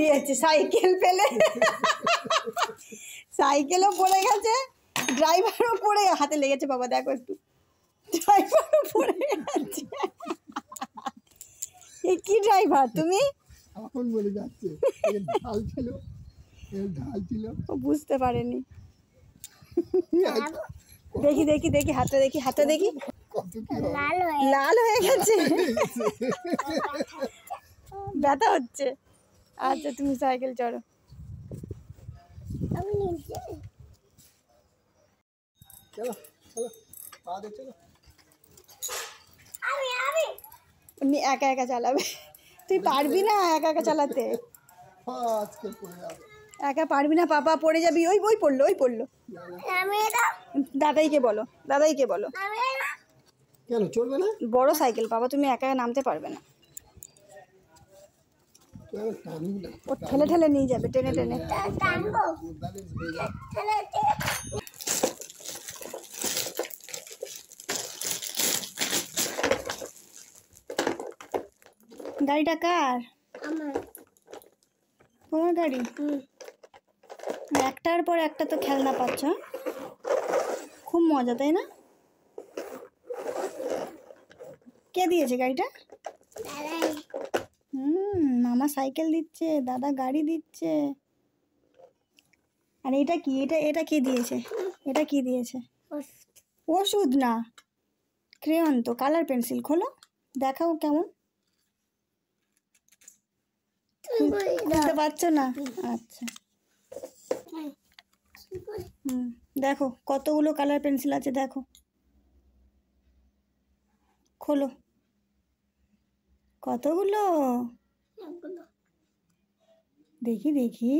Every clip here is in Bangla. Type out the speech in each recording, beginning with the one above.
পালিয়েছে সাইকেল ফেলে। সাইকেলও পড়ে গেছে, ড্রাইভারও পড়ে হাতে লেগেছে। বাবা দেখো একটু, ড্রাইভারও পড়ে গেছে। এ কি ড্রাইভার তুমি? এখন বলে যাচ্ছে ঢাল ছিল, ও বুঝতে পারেনি। দেখি দেখি দেখি হাতে দেখি, হাতে দেখি, লাল হয়ে গেছে, ব্যথা হচ্ছে। আচ্ছা তুমি সাইকেল চড়ো। একা একা চালাবে, তুই পারবি না একা একা চালাতে, একা পারবি না, পাপা পড়ে যাবি। ওই ওই পড়লো, ওই পড়লো। দাদাইকে বলো, দাদাইকে বলো। কেন চলবে না? বড় সাইকেল বাবা, তুমি একা নামতে পারবে না, ও ঠেলে ঠেলে নিয়ে যাবে, টেনে টেনে। গাড়িটা কার? তোমার গাড়ি? একটার পর একটা তো খেলনা পাচ্ছ, খুব মজা তাই না? কে দিয়েছে গাড়িটা? মামা সাইকেল দিচ্ছে, দাদা গাড়ি দিচ্ছে। আর এটা কি? এটা কে দিয়েছে? এটা কি দিয়েছে? ওষুধ না, ক্রেয়ন তো। কালার পেন্সিল খোলো, দেখাও কেমন। খুলতে পারছো না? আচ্ছা দেখো কতগুলো কালার পেন্সিল আছে, দেখো, খোলো। কতগুলো দেখি দেখি,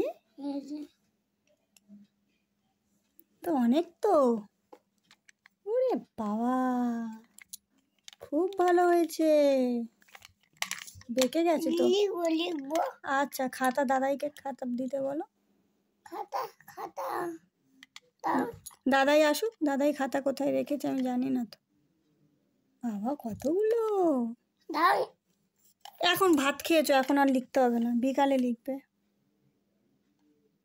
তো অনেক তো। ওরে বাবা, খুব ভালো হয়েছে, বেঁকে গেছে তো। আচ্ছা খাতা, দাদাইকে খাতা দিতে বলো। দাদাই আসুক, দাদাই খাতা কোথায় রেখেছে আমি জানি না তো। বাবা কতগুলো। এখন ভাত খেয়েছো, এখন আর লিখতে হবে না, বিকালে লিখবে।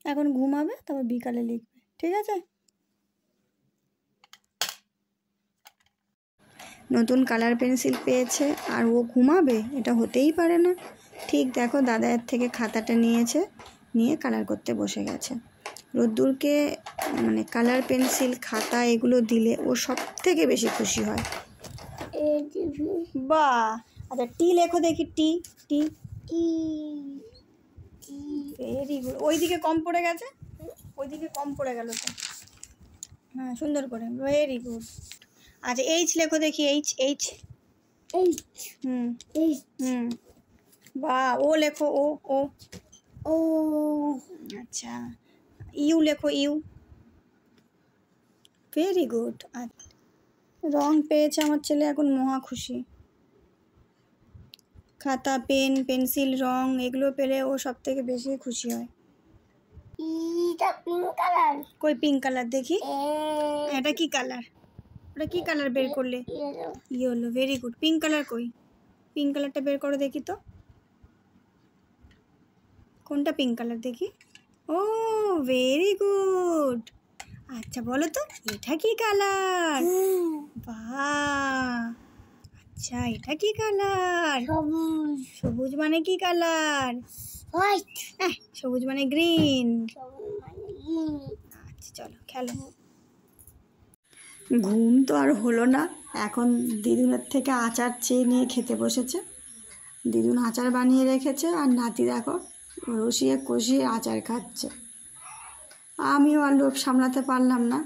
এখন ঘুমাবে, তারপর বিকালে লিখবে, ঠিক আছে? নতুন কালার পেন্সিল পেয়েছে আর ও ঘুমাবে? এটা হতেই পারে না। ঠিক দেখো, দাদার থেকে খাতাটা নিয়েছে, নিয়ে কালার করতে বসে গেছে। রোদ্দুরকে মানে কালার পেন্সিল, খাতা এগুলো দিলে ও সব থেকে বেশি খুশি হয়। বাহ, আচ্ছা টি লেখো দেখি, টি টি ভেরি গুড। ওইদিকে কম পড়ে গেছে, ওইদিকে কম পড়ে গেল তো। হ্যাঁ সুন্দর করে, ভেরি গুড। আচ্ছা এইচ লেখো দেখি, এইচ এইচ বা ও লেখো, ও ও ও। আচ্ছা ইউ লেখো, ইউ, ভেরি গুড। আচ্ছা রং পেয়েছে আমার ছেলে, এখন মহা খুশি। খাতা, পেন, পেন্সিল, রং এগুলো পেলে ও সব থেকে বেশি খুশি হয়। কই পিঙ্ক কালার দেখি, এটা কি কালার? ওটা কি কালার বের করলে? Yellow, very good. Pink colour কই? পিঙ্ক কালারটা বের করো দেখি তো, কোনটা পিঙ্ক কালার দেখি? ও ভেরি গুড। আচ্ছা বলো তো এটা কি কালার? বাহ, আচ্ছা এটা কি কালার? সবুজ মানে কি কালার? হোয়াইট। সবুজ মানে গ্রিন। আচ্ছা চলো খেলো। ঘুম তো আর হলো না, এখন দিদুনের থেকে আচার চেয়ে নিয়ে খেতে বসেছে। দিদুন আচার বানিয়ে রেখেছে আর নাতি দেখো রসিয়ে কষিয়ে আচার খাচ্ছে। আমিও আর লোভ সামলাতে পারলাম না,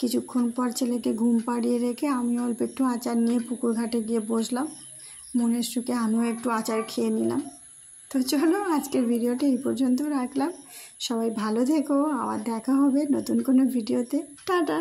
কিছুক্ষণ পর ছেলেকে ঘুম পাড়িয়ে রেখে আমি অল্প একটু আচার নিয়ে পুকুর ঘাটে গিয়ে বসলাম। মনের সুখে আমিও একটু আচার খেয়ে নিলাম। তো চলো আজকের ভিডিওটা এই পর্যন্ত রাখলাম। সবাই ভালো থেকো, আবার দেখা হবে নতুন কোনো ভিডিওতে। টাটা।